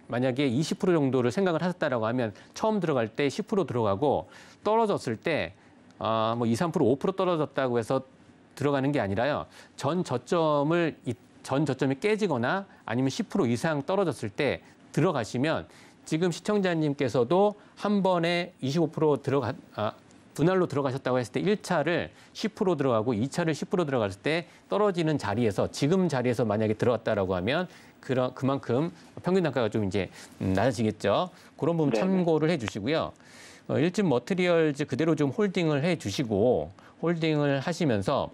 만약에 20% 정도를 생각을 하셨다라고 하면 처음 들어갈 때 10% 들어가고 떨어졌을 때 뭐 2, 3%, 5% 떨어졌다고 해서 들어가는 게 아니라요. 전 저점이 깨지거나 아니면 10% 이상 떨어졌을 때 들어가시면 지금 시청자님께서도 한 번에 25% 분할로 들어가셨다고 했을 때 1차를 10% 들어가고 2차를 10% 들어갔을 때 떨어지는 자리에서 지금 자리에서 만약에 들어갔다라고 하면 그만큼 평균 단가가 좀 이제 낮아지겠죠. 그런 부분 참고를 해주시고요. 일진 머티리얼즈 그대로 좀 홀딩을 해주시고 홀딩을 하시면서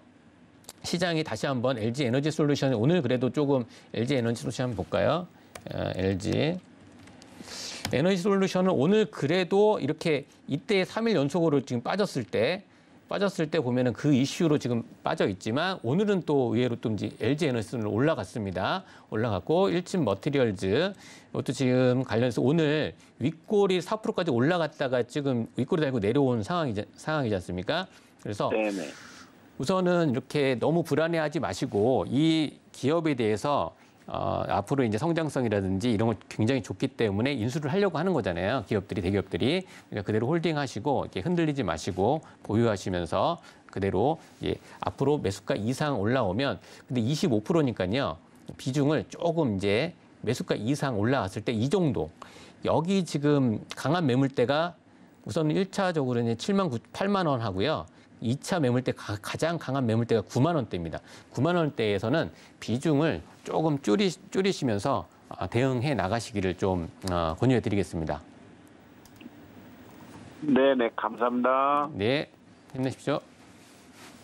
시장이 다시 한번 LG 에너지 솔루션 오늘 그래도 조금 LG 에너지 솔루션 한번 볼까요? LG 에너지 솔루션은 오늘 그래도 이렇게 이때 3일 연속으로 지금 빠졌을 때 보면은 그 이슈로 지금 빠져 있지만 오늘은 또 의외로 또 이제 LG 에너지는 올라갔습니다. 올라갔고 일진 머티리얼즈 이것도 지금 관련해서 오늘 윗골이 4%까지 올라갔다가 지금 윗골이 달고 내려온 상황이지 않습니까? 그래서 네네. 우선은 이렇게 너무 불안해하지 마시고 이 기업에 대해서 앞으로 이제 성장성이라든지 이런 거 굉장히 좋기 때문에 인수를 하려고 하는 거잖아요. 대기업들이. 그러니까 그대로 홀딩하시고 이렇게 흔들리지 마시고 보유하시면서 그대로 앞으로 매수가 이상 올라오면 근데 25%니까요. 비중을 조금 이제 매수가 이상 올라왔을 때 이 정도. 여기 지금 강한 매물대가 우선 1차적으로는 8만 원 하고요. 2차 매물대 가장 강한 매물대가 9만 원대입니다. 9만 원대에서는 비중을 조금 줄이시면서 대응해 나가시기를 좀 권유해 드리겠습니다. 네네, 감사합니다. 네, 힘내십시오.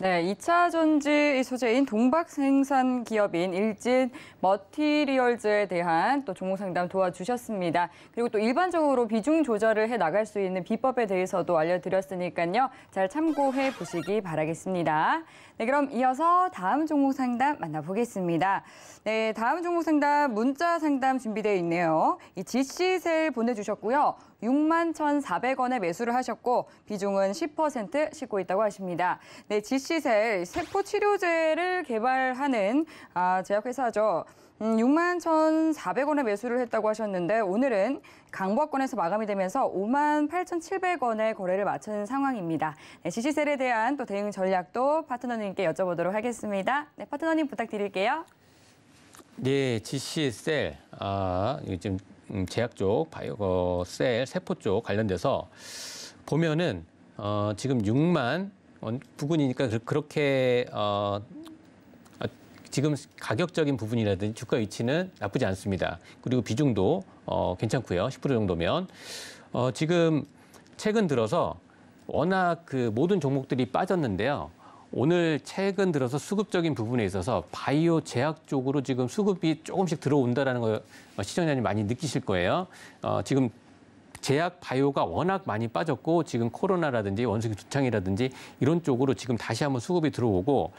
네, 2차 전지 소재인 동박 생산 기업인 일진 머티리얼즈에 대한 또 종목 상담 도와주셨습니다. 그리고 또 일반적으로 비중 조절을 해 나갈 수 있는 비법에 대해서도 알려드렸으니까요. 잘 참고해 보시기 바라겠습니다. 네, 그럼 이어서 다음 종목 상담 만나보겠습니다. 네, 다음 종목 상담 문자 상담 준비되어 있네요. 이 GC셀 보내주셨고요. 61,400원에 매수를 하셨고 비중은 10% 싣고 있다고 하십니다. 네, GC셀 세포 치료제를 개발하는 제약회사죠. 61,400원에 매수를 했다고 하셨는데 오늘은 강보합권에서 마감이 되면서 58,700원에 거래를 마친 상황입니다. 네, GC셀에 대한 또 대응 전략도 파트너님께 여쭤보도록 하겠습니다. 네, 파트너님 부탁드릴게요. 네, GC셀 지금 제약 쪽, 바이오 셀, 세포 쪽 관련돼서 보면은 지금 6만 원 부근이니까 그렇게 지금 가격적인 부분이라든지 주가 위치는 나쁘지 않습니다. 그리고 비중도 괜찮고요. 10% 정도면 지금 최근 들어서 워낙 모든 종목들이 빠졌는데요. 오늘 최근 들어서 수급적인 부분에 있어서 바이오 제약 쪽으로 지금 수급이 조금씩 들어온다라는 걸 시청자님 많이 느끼실 거예요. 지금 제약 바이오가 워낙 많이 빠졌고 지금 코로나라든지 원숭이 두창이라든지 이런 쪽으로 지금 다시 한번 수급이 들어오고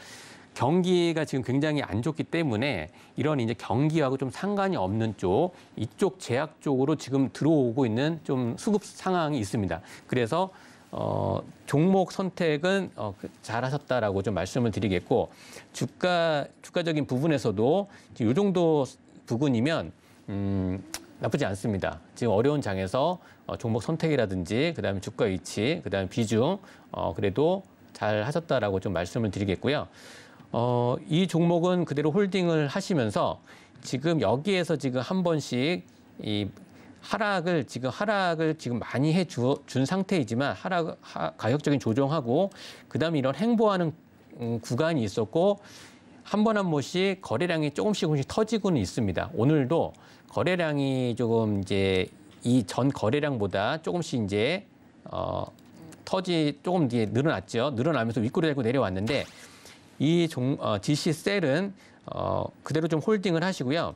경기가 지금 굉장히 안 좋기 때문에 이런 이제 경기하고 좀 상관이 없는 쪽 이쪽 제약 쪽으로 지금 들어오고 있는 좀 수급 상황이 있습니다. 그래서 종목 선택은 잘하셨다라고 좀 말씀을 드리겠고 주가적인 부분에서도 이 정도 부근이면 나쁘지 않습니다. 지금 어려운 장에서 종목 선택이라든지 그다음에 주가 위치, 그다음에 비중 그래도 잘 하셨다라고 좀 말씀을 드리겠고요. 이 종목은 그대로 홀딩을 하시면서 지금 여기에서 지금 한 번씩 이 하락을 지금 많이 해준 상태이지만 가격적인 조정하고 그다음에 이런 행보하는 구간이 있었고 한 번씩 거래량이 조금씩 터지고는 있습니다. 오늘도 거래량이 조금 이제 이 전 거래량보다 조금씩 이제 조금 이제 늘어났죠. 늘어나면서 윗꼬리 달고 내려왔는데 이 GC 셀은 그대로 좀 홀딩을 하시고요.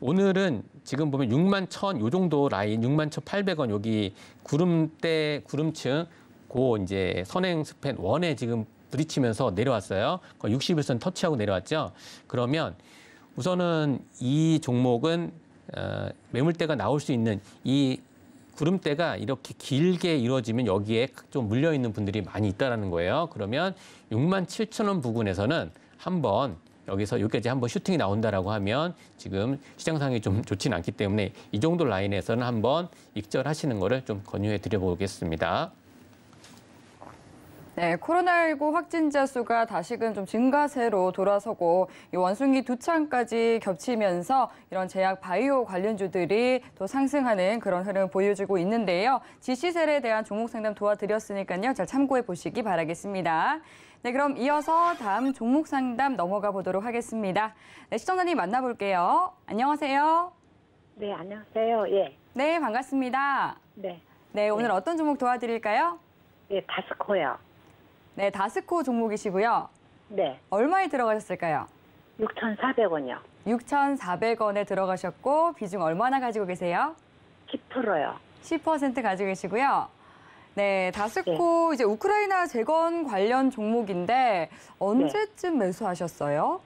오늘은 지금 보면 61,000 요 정도 라인 61,800원 여기 구름층 고 이제 선행 스팬 원에 지금 부딪히면서 내려왔어요. 61선 터치하고 내려왔죠. 그러면 우선은 이 종목은 매물대가 나올 수 있는 이 구름대가 이렇게 길게 이루어지면 여기에 좀 물려 있는 분들이 많이 있다라는 거예요. 그러면 67,000원 부근에서는 한번 여기까지 한번 슈팅이 나온다라고 하면 지금 시장 상황이 좀 좋지는 않기 때문에 이 정도 라인에서는 한번 익절하시는 거를 좀 권유해 드려보겠습니다. 네, 코로나19 확진자 수가 다시금 좀 증가세로 돌아서고 이 원숭이 두 창까지 겹치면서 이런 제약 바이오 관련주들이 또 상승하는 그런 흐름 보여주고 있는데요. GC셀에 대한 종목 상담 도와드렸으니까요. 잘 참고해 보시기 바라겠습니다. 네, 그럼 이어서 다음 종목 상담 넘어가 보도록 하겠습니다. 네, 시청자님 만나볼게요. 안녕하세요. 네, 안녕하세요. 예. 네, 반갑습니다. 네. 네, 오늘 네. 어떤 종목 도와드릴까요? 예, 다스코요. 네, 다스코 종목이시고요. 네. 얼마에 들어가셨을까요? 6,400원이요. 6,400원에 들어가셨고 비중 얼마나 가지고 계세요? 10%요. 10% 가지고 계시고요. 네, 다스코 이제 우크라이나 재건 관련 종목인데 언제쯤 매수하셨어요?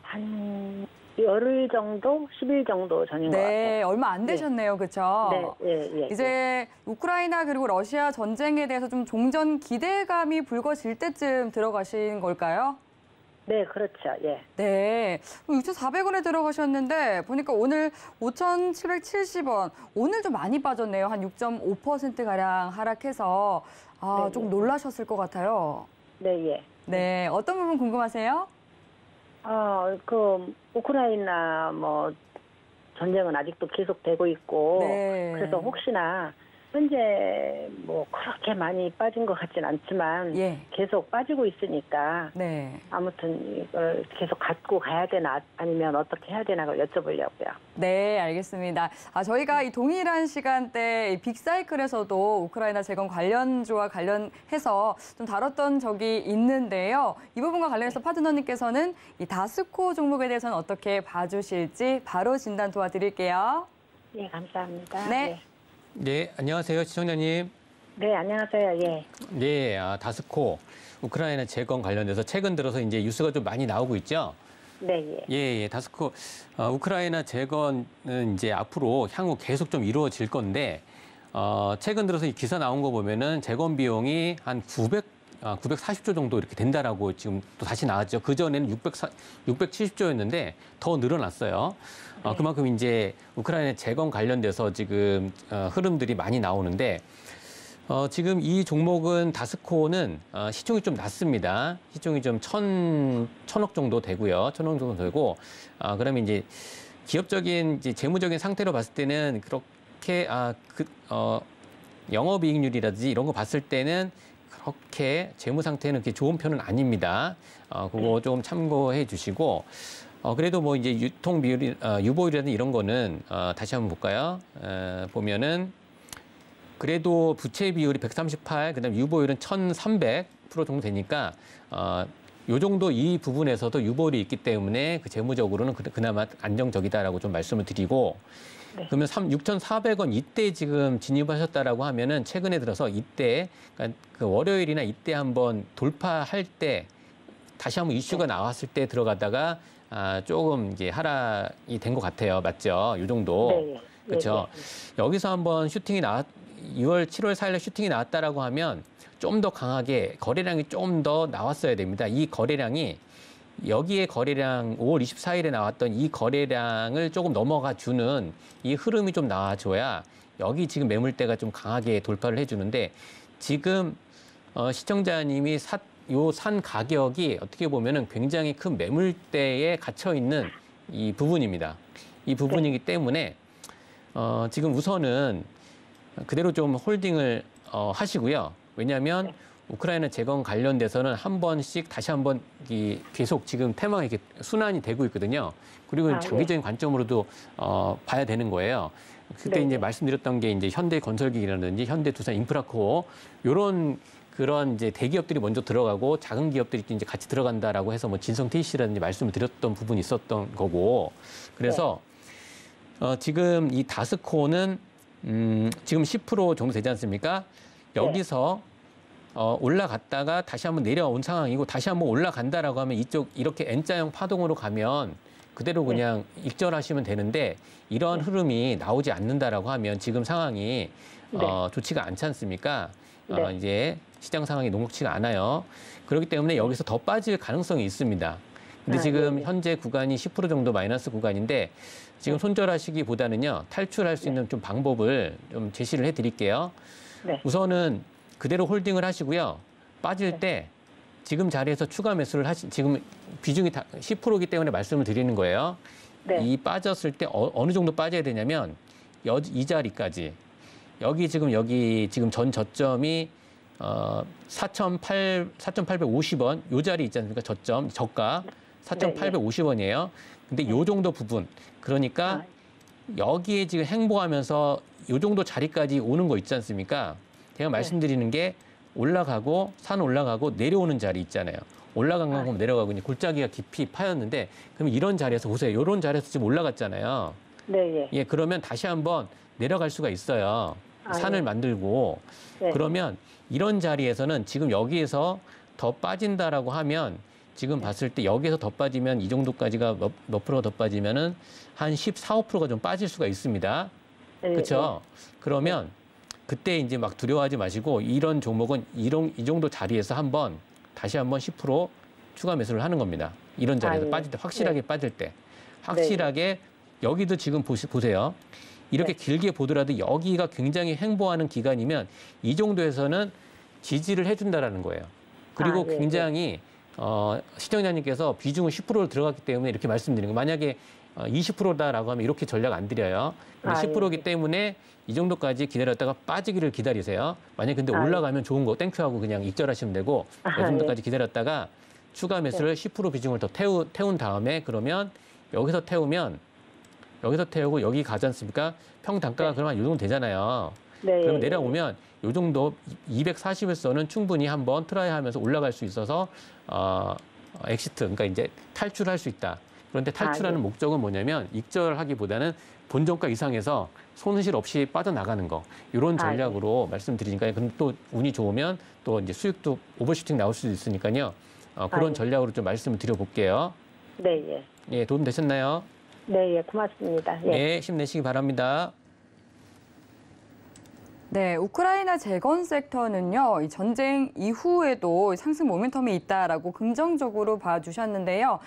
한 열흘 정도, 10일 정도 전인 것 같아요. 네, 얼마 안 되셨네요, 그렇죠? 네, 예. 이제 우크라이나 그리고 러시아 전쟁에 대해서 좀 종전 기대감이 불거질 때쯤 들어가신 걸까요? 네, 그렇죠. 예. 네, 6,400원에 들어가셨는데 보니까 오늘 5,770원. 오늘 좀 많이 빠졌네요. 한 6.5%가량 하락해서 네, 조금 네. 놀라셨을 것 같아요. 네, 예. 네, 어떤 부분 궁금하세요? 우크라이나 전쟁은 아직도 계속되고 있고, 네. 그래서 혹시나 현재 그렇게 많이 빠진 것 같진 않지만 예. 계속 빠지고 있으니까 네. 아무튼 이걸 계속 갖고 가야 되나 아니면 어떻게 해야 되나 걸 여쭤보려고요. 네, 알겠습니다. 저희가 이 동일한 시간대 이 빅사이클에서도 우크라이나 재건 관련주와 관련해서 좀 다뤘던 적이 있는데요. 이 부분과 관련해서 파트너님께서는 이 다스코 종목에 대해서는 어떻게 봐주실지 바로 진단 도와드릴게요. 네, 감사합니다. 네. 네, 안녕하세요, 시청자님. 네, 안녕하세요. 예. 네, 다스코 우크라이나 재건 관련돼서 최근 들어서 이제 뉴스가 좀 많이 나오고 있죠. 네, 예. 예, 다스코 우크라이나 재건은 이제 앞으로 향후 계속 좀 이루어질 건데 최근 들어서 이 기사 나온 거 보면은 재건 비용이 한 940조 정도 이렇게 된다라고 지금 또 다시 나왔죠. 그 전에는 670조였는데 더 늘어났어요. 그만큼 이제 우크라이나 재건 관련돼서 지금 흐름들이 많이 나오는데 지금 이 종목은 다스코는 시총이 좀 낮습니다. 시총이 좀 1,000억 정도 되고요. 1,000억 정도 되고 그러면 이제 기업적인 이제 재무적인 상태로 봤을 때는 그렇게 영업이익률이라든지 이런 거 봤을 때는 그렇게 재무 상태는 그렇게 좋은 편은 아닙니다. 그거 좀 참고해 주시고 그래도 뭐 이제 유통 비율이 유보율이라든지 이런 거는 다시 한번 볼까요? 보면은 그래도 부채 비율이 138, 그다음 유보율은 1,300% 정도 되니까 요 정도 이 부분에서도 유보율이 있기 때문에 그 재무적으로는 그나마 안정적이다라고 좀 말씀을 드리고 네. 그러면 6,400원 이때 지금 진입하셨다라고 하면은 최근에 들어서 이때 그러니까 그 월요일이나 이때 한번 돌파할 때 다시 한번 이슈가 나왔을 때 들어가다가 조금 이제 하락이 된 것 같아요. 맞죠? 이 정도. 네, 예. 그렇죠. 예, 예. 여기서 한번 슈팅이 6월, 7월 4일에 슈팅이 나왔다라고 하면 좀 더 강하게 거래량이 좀 더 나왔어야 됩니다. 이 거래량이 여기에 거래량 5월 24일에 나왔던 이 거래량을 조금 넘어가 주는 이 흐름이 좀 나와줘야 여기 지금 매물대가 좀 강하게 돌파를 해주는데 지금 시청자님이 산 가격이 어떻게 보면은 굉장히 큰 매물대에 갇혀 있는 이 부분입니다. 이 부분이기 때문에 지금 우선은 그대로 좀 홀딩을 하시고요. 왜냐하면 우크라이나 재건 관련돼서는 한 번씩 다시 한번 계속 지금 테마가 이렇게 순환이 되고 있거든요. 그리고 장기적인 관점으로도 봐야 되는 거예요. 그때 이제 말씀드렸던 게 이제 현대건설기기라든지 현대두산 인프라코어 그런 이제 대기업들이 먼저 들어가고 작은 기업들이 이제 같이 들어간다라고 해서 뭐 진성 TC라든지 말씀을 드렸던 부분이 있었던 거고. 그래서 지금 이 다스코는 지금 10% 정도 되지 않습니까? 여기서 올라갔다가 다시 한번 내려온 상황이고 다시 한번 올라간다라고 하면 이렇게 N자형 파동으로 가면 그대로 그냥 익절하시면 되는데 이런 흐름이 나오지 않는다라고 하면 지금 상황이 좋지가 않지 않습니까? 이제 시장 상황이 녹록치가 않아요. 그렇기 때문에 여기서 더 빠질 가능성이 있습니다. 근데 지금 현재 구간이 10% 정도 마이너스 구간인데 지금 손절하시기보다는요 탈출할 수 있는 좀 방법을 좀 제시를 해드릴게요. 우선은 그대로 홀딩을 하시고요. 빠질 때 지금 자리에서 추가 매수를 지금 비중이 10%이기 때문에 말씀을 드리는 거예요. 이 빠졌을 때 어느 정도 빠져야 되냐면 이 자리까지 여기 지금 전 저점이 4,850원 요 자리 있지 않습니까? 저가 4,850원이에요. 근데 요 정도 부분 그러니까 여기에 지금 행보하면서 요 정도 자리까지 오는 거 있지 않습니까? 제가 말씀드리는 게 산 올라가고 내려오는 자리 있잖아요. 올라간 건 보면 내려가고 이제 골짜기가 깊이 파였는데 그럼 이런 자리에서 보세요. 이런 자리에서 지금 올라갔잖아요. 예, 그러면 다시 한번 내려갈 수가 있어요. 산을 만들고 그러면 이런 자리에서는 지금 여기에서 더 빠진다라고 하면 지금 봤을 때 여기에서 더 빠지면 이 정도까지가 몇 프로가 더 빠지면은 한 14, 5%가 좀 빠질 수가 있습니다. 그렇죠? 그러면 그때 이제 막 두려워하지 마시고 이런 종목은 이 정도 자리에서 다시 한번 10% 추가 매수를 하는 겁니다. 이런 자리에서 빠질 때 확실하게 빠질 때 확실하게 여기도 지금 보세요. 이렇게 길게 보더라도 여기가 굉장히 행보하는 기간이면 이 정도에서는 지지를 해준다라는 거예요. 그리고 굉장히 시청자님께서 비중은 10%로 들어갔기 때문에 이렇게 말씀드리는 거예요. 만약에 20%다라고 하면 이렇게 전략 안 드려요. 근데 10%이기 때문에 이 정도까지 기다렸다가 빠지기를 기다리세요. 만약에 근데 올라가면 좋은 거 땡큐하고 그냥 익절하시면 되고 이 정도까지 기다렸다가 추가 매수를 10% 비중을 더 태운 다음에 그러면 여기서 태우고 여기 가지 않습니까? 평단가가 그러면 이 정도 되잖아요. 그러면 내려오면 이 정도 240에서는 충분히 한번 트라이 하면서 올라갈 수 있어서 엑시트, 그러니까 이제 탈출할 수 있다. 그런데 탈출하는 목적은 뭐냐면 익절하기보다는 본정가 이상에서 손실 없이 빠져나가는 거. 이런 전략으로 말씀드리니까요. 그럼 또 운이 좋으면 또 이제 수익도 오버슈팅 나올 수도 있으니까요. 그런 전략으로 좀 말씀을 드려볼게요. 예, 도움 되셨나요? 네, 고맙습니다. 네, 힘내시기 바랍니다. 네, 우크라이나 재건 섹터는요, 이 전쟁 이후에도 상승 모멘텀이 있다라고 긍정적으로 봐주셨는데요.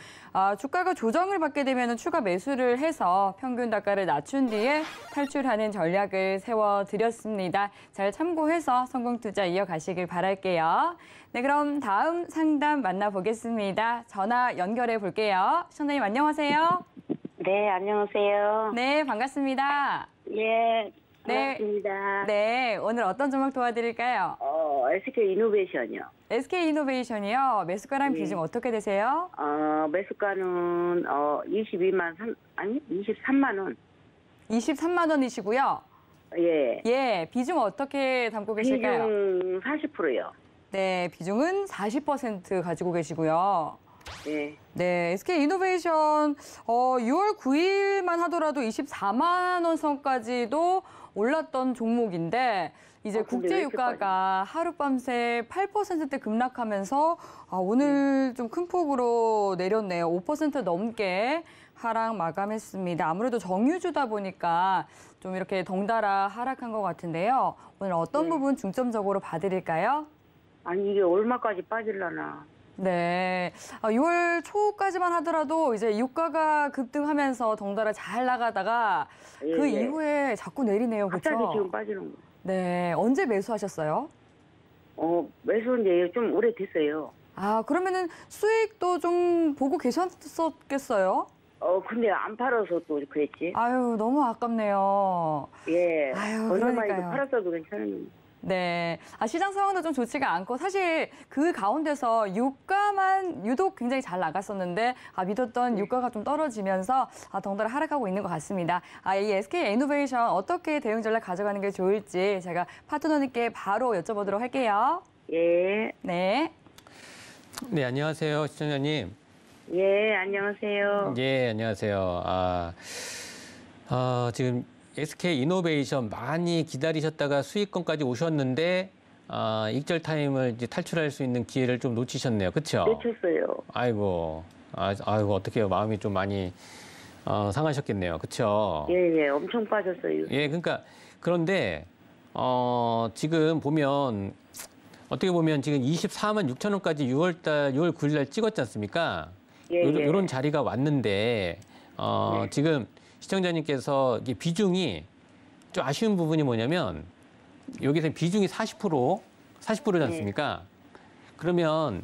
주가가 조정을 받게 되면 추가 매수를 해서 평균 단가를 낮춘 뒤에 탈출하는 전략을 세워드렸습니다. 잘 참고해서 성공 투자 이어가시길 바랄게요. 네, 그럼 다음 상담 만나보겠습니다. 전화 연결해 볼게요. 시청자님 안녕하세요. 네, 안녕하세요. 네, 반갑습니다. 예, 네. 반갑습니다. 네, 오늘 어떤 종목 도와드릴까요? SK 이노베이션이요. SK 이노베이션이요. 매수가랑 비중 어떻게 되세요? 매수가는 23만 원. 23만 원이시고요. 예. 예, 비중 어떻게 담고 계실까요? 비중 40%요. 네, 비중은 40% 가지고 계시고요. 예. 네, SK 이노베이션 6월 9일만 하더라도 24만 원 선까지도 올랐던 종목인데 이제 국제 유가가 하룻밤새 8%대 급락하면서 오늘 좀 큰 폭으로 내렸네요. 5% 넘게 하락 마감했습니다. 아무래도 정유주다 보니까 좀 이렇게 덩달아 하락한 것 같은데요. 오늘 어떤 네. 부분 중점적으로 봐드릴까요? 아니 이게 얼마까지 빠질라나. 네, 6월 초까지만 하더라도 이제 유가가 급등하면서 덩달아 잘 나가다가 예, 그 예. 이후에 자꾸 내리네요, 갑자기 그렇죠? 지금 빠지는 거. 네, 언제 매수하셨어요? 매수한 지 좀 오래됐어요. 아, 그러면은 수익도 좀 보고 계셨었겠어요? 근데 안 팔아서 또 그랬지. 아유, 너무 아깝네요. 예. 아유, 얼마만이도 그러니까요. 팔았어도 괜찮은데. 네. 시장 상황도 좀 좋지가 않고 사실 그 가운데서 유가만 유독 굉장히 잘 나갔었는데 믿었던 유가가 좀 떨어지면서 덩달아 하락하고 있는 것 같습니다. 이 SK 이노베이션 어떻게 대응 전략 가져가는 게 좋을지 제가 파트너님께 바로 여쭤보도록 할게요. 예. 네. 네, 안녕하세요, 시청자님. 예, 안녕하세요. 예, 안녕하세요. 지금 SK 이노베이션 많이 기다리셨다가 수익권까지 오셨는데 익절 타임을 이제 탈출할 수 있는 기회를 좀 놓치셨네요. 그렇죠? 내쳤어요. 아이고, 아이고 어떡해요. 마음이 좀 많이 상하셨겠네요. 그렇죠? 예, 예, 엄청 빠졌어요. 예, 그러니까 그런데 지금 보면 어떻게 보면 지금 24만 6천 원까지 6월 9일 날 찍었지 않습니까? 예, 예. 이런 자리가 왔는데 네. 지금 시청자님께서 이게 비중이 좀 아쉬운 부분이 뭐냐면 여기서 비중이 40%지 않습니까? 그러면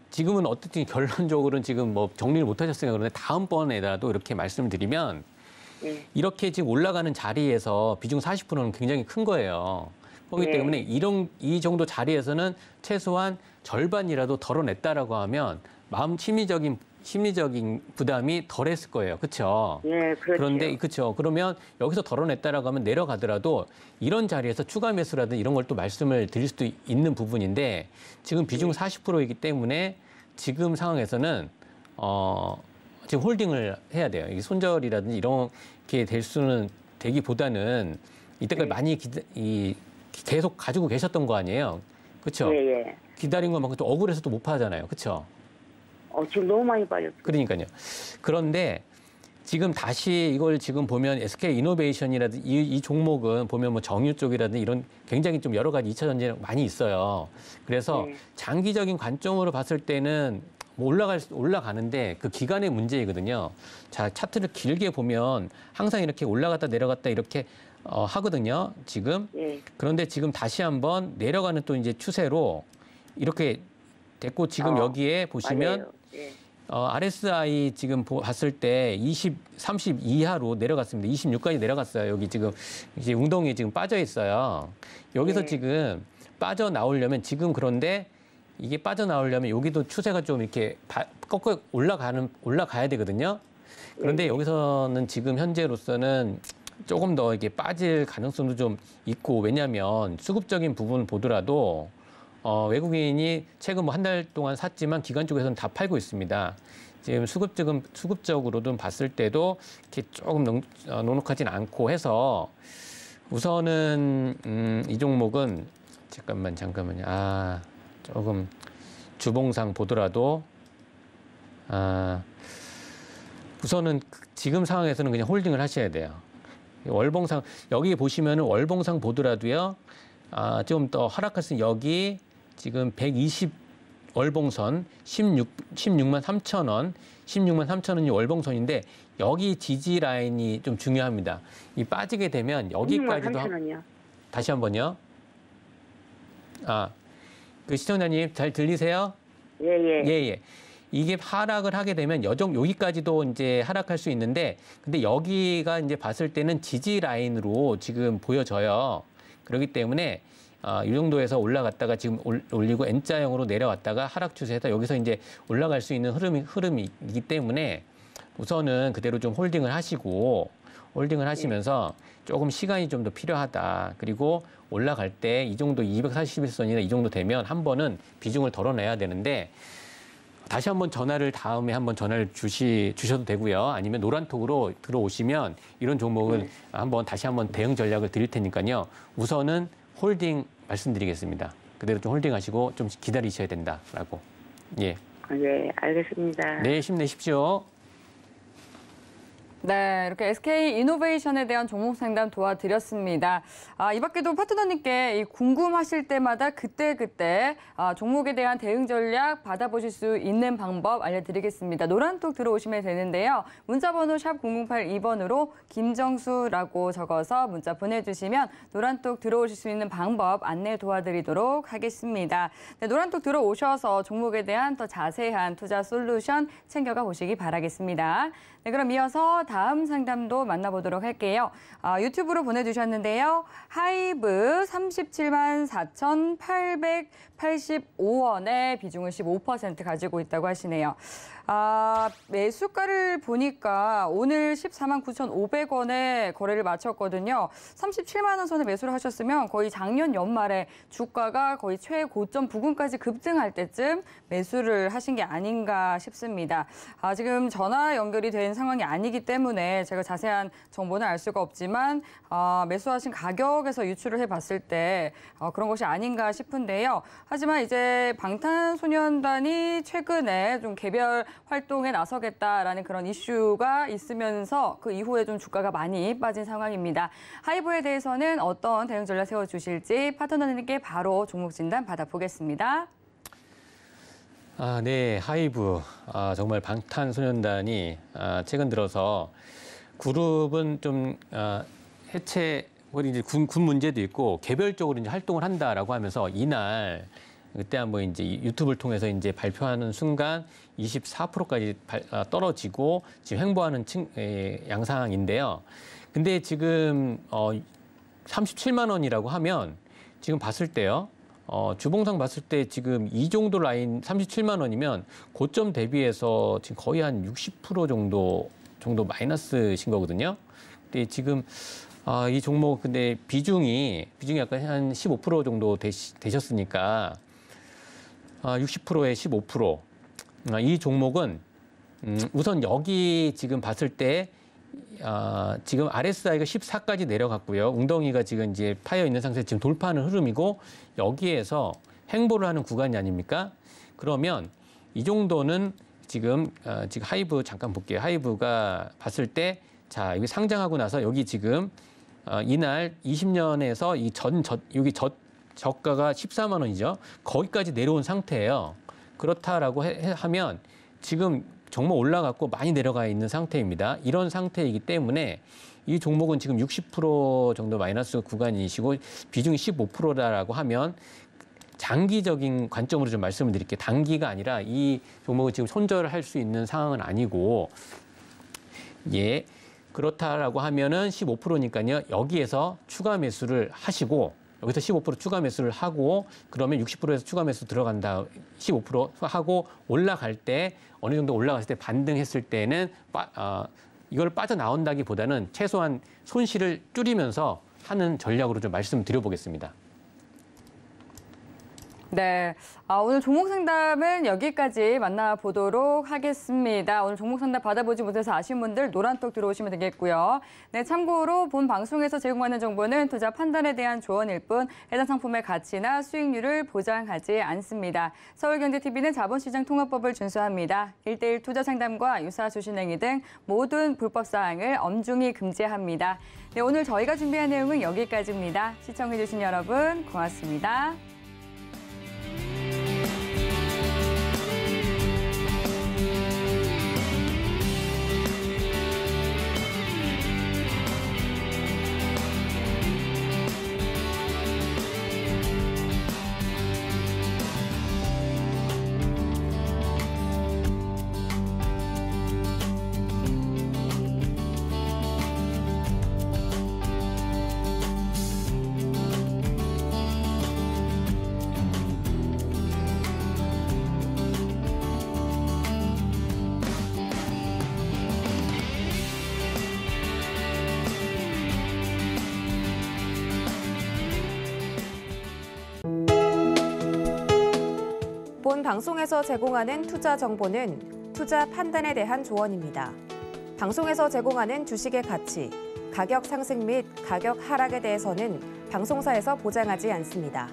지금은 어떻게 결론적으로는 지금 뭐 정리를 못 하셨으니까 그런데 다음번에라도 이렇게 말씀을 드리면 예. 이렇게 지금 올라가는 자리에서 비중 40%는 굉장히 큰 거예요. 그렇기 네. 때문에 이 정도 자리에서는 최소한 절반이라도 덜어냈다라고 하면 마음 심리적인 부담이 덜했을 거예요. 그렇죠? 예, 그렇죠. 그런데 그렇죠. 그러면 여기서 덜어냈다라고 하면 내려가더라도 이런 자리에서 추가 매수라든 이런 걸 또 말씀을 드릴 수도 있는 부분인데 지금 비중 40%이기 때문에 지금 상황에서는 지금 홀딩을 해야 돼요. 이게 손절이라든지 이렇게 될 수는 되기보다는 이때까지 네. 많이 계속 가지고 계셨던 거 아니에요. 그렇죠? 예, 예. 기다린 것만큼 또 억울해서 또 못 파잖아요. 그렇죠? 지금 너무 많이 빠졌어요. 그러니까요. 그런데 지금 다시 이걸 지금 보면 SK 이노베이션이라든지 이 종목은 보면 뭐 정유 쪽이라든지 이런 굉장히 좀 여러 가지 2차 전지 많이 있어요. 그래서 네. 장기적인 관점으로 봤을 때는 뭐 올라가는데 그 기간의 문제이거든요. 자, 차트를 길게 보면 항상 이렇게 올라갔다 내려갔다 이렇게 하거든요. 지금. 예. 그런데 지금 다시 한번 내려가는 또 이제 추세로 이렇게 됐고 지금 여기에 보시면 맞아요. 예. RSI 지금 봤을 때 30 이하로 내려갔습니다. 26까지 내려갔어요. 여기 지금 이제 웅덩이 지금 빠져 있어요. 여기서 네. 지금 빠져나오려면 지금 그런데 이게 빠져나오려면 여기도 추세가 좀 이렇게 꺾어 올라가야 되거든요. 그런데 네. 여기서는 지금 현재로서는 조금 더 이게 빠질 가능성도 좀 있고 왜냐하면 수급적인 부분 보더라도 외국인이 최근 뭐 한 달 동안 샀지만 기관 쪽에서는 다 팔고 있습니다. 지금 수급적으로도 봤을 때도 이렇게 조금 넉넉하진 않고 해서 우선은 이 종목은 잠깐만요. 조금 주봉상 보더라도 우선은 지금 상황에서는 그냥 홀딩을 하셔야 돼요. 월봉상 여기 보시면은 월봉상 보더라도요. 좀 더 하락할 수 있는 여기 지금 120 월봉선 16만 3천 원, 16만 3천 원이 월봉선인데 여기 지지 라인이 좀 중요합니다. 이 빠지게 되면 여기까지도 3천 원이요. 다시 한번요. 그 시청자님 잘 들리세요? 예, 예. 예. 이게 하락을 하게 되면 여기까지도 이제 하락할 수 있는데 근데 여기가 이제 봤을 때는 지지 라인으로 지금 보여져요. 그렇기 때문에 이 정도에서 올라갔다가 지금 올리고 N자형으로 내려왔다가 하락 추세에서 여기서 이제 올라갈 수 있는 흐름이기 때문에 우선은 그대로 좀 홀딩을 하시면서 조금 시간이 좀 더 필요하다. 그리고 올라갈 때 이 정도 241선이나 이 정도 되면 한 번은 비중을 덜어내야 되는데 다시 한번 다음에 한번 전화를 주셔도 되고요. 아니면 노란톡으로 들어오시면 이런 종목은 다시 한번 대응 전략을 드릴 테니까요. 우선은 홀딩 말씀드리겠습니다. 그대로 좀 홀딩하시고 좀 기다리셔야 된다라고. 예. 예, 알겠습니다. 네, 힘내십시오. 네, 이렇게 SK 이노베이션에 대한 종목 상담 도와드렸습니다. 이 밖에도 파트너님께 궁금하실 때마다 그때그때 종목에 대한 대응 전략 받아보실 수 있는 방법 알려드리겠습니다. 노란톡 들어오시면 되는데요. 문자번호 샵 0082번으로 김정수라고 적어서 문자 보내주시면 노란톡 들어오실 수 있는 방법 안내 도와드리도록 하겠습니다. 네, 노란톡 들어오셔서 종목에 대한 더 자세한 투자 솔루션 챙겨가 보시기 바라겠습니다. 네, 그럼 이어서 다음 상담도 만나보도록 할게요. 유튜브로 보내주셨는데요. 하이브 37만 4,885원에 비중을 15% 가지고 있다고 하시네요. 매수가를 보니까 오늘 14만 9,500원에 거래를 마쳤거든요. 37만 원 선에 매수를 하셨으면 거의 작년 연말에 주가가 거의 최고점 부근까지 급등할 때쯤 매수를 하신 게 아닌가 싶습니다. 지금 전화 연결이 된 상황이 아니기 때문에 제가 자세한 정보는 알 수가 없지만 매수하신 가격에서 유추를 해봤을 때 그런 것이 아닌가 싶은데요. 하지만 이제 방탄소년단이 최근에 좀 개별 활동에 나서겠다라는 그런 이슈가 있으면서 그 이후에 좀 주가가 많이 빠진 상황입니다. 하이브에 대해서는 어떤 대응 전략 세워주실지 파트너님께 바로 종목 진단 받아보겠습니다. 네, 하이브. 정말 방탄소년단이 최근 들어서 그룹은 좀 해체, 이제 군 문제도 있고 개별적으로 이제 활동을 한다라고 하면서 이날 그때 한번 이제 유튜브를 통해서 이제 발표하는 순간 24%까지 떨어지고 지금 횡보하는 양상인데요. 근데 지금 37만 원이라고 하면 지금 봤을 때요. 주봉상 봤을 때 지금 이 정도 라인 37만 원이면 고점 대비해서 지금 거의 한 60% 정도 마이너스신 거거든요. 근데 지금 이 종목 근데 비중이 약간 한 15% 정도 되셨으니까 60%에 15%. 이 종목은 우선 여기 지금 봤을 때 지금 RSI가 14까지 내려갔고요. 웅덩이가 지금 이제 파여 있는 상태에서 지금 돌파하는 흐름이고 여기에서 횡보를 하는 구간이 아닙니까? 그러면 이 정도는 지금 하이브 잠깐 볼게요. 하이브가 봤을 때 자, 여기 상장하고 나서 여기 지금 이날 20년에서 여기 저가가 14만 원이죠. 거기까지 내려온 상태예요. 그렇다라고 하면 지금 정말 올라갔고 많이 내려가 있는 상태입니다. 이런 상태이기 때문에 이 종목은 지금 60% 정도 마이너스 구간이시고 비중이 15%다라고 하면 장기적인 관점으로 좀 말씀을 드릴게요. 단기가 아니라 이 종목은 지금 손절을 할 수 있는 상황은 아니고 그렇다라고 하면은 15%니까요. 여기에서 추가 매수를 하시고 여기서 15% 추가 매수를 하고 그러면 60%에서 추가 매수 들어간다. 15% 하고 올라갈 때 어느 정도 올라갔을 때 반등했을 때는 이걸 빠져나온다기보다는 최소한 손실을 줄이면서 하는 전략으로 좀 말씀드려보겠습니다. 네, 오늘 종목 상담은 여기까지 만나보도록 하겠습니다. 오늘 종목 상담 받아보지 못해서 아쉬운 분들 노란톡 들어오시면 되겠고요. 네, 참고로 본 방송에서 제공하는 정보는 투자 판단에 대한 조언일 뿐 해당 상품의 가치나 수익률을 보장하지 않습니다. 서울경제TV는 자본시장 통화법을 준수합니다. 1:1 투자 상담과 유사 주식행위 등 모든 불법 사항을 엄중히 금지합니다. 네, 오늘 저희가 준비한 내용은 여기까지입니다. 시청해주신 여러분 고맙습니다. 본 방송에서 제공하는 투자 정보는 투자 판단에 대한 조언입니다. 방송에서 제공하는 주식의 가치, 가격 상승 및 가격 하락에 대해서는 방송사에서 보장하지 않습니다.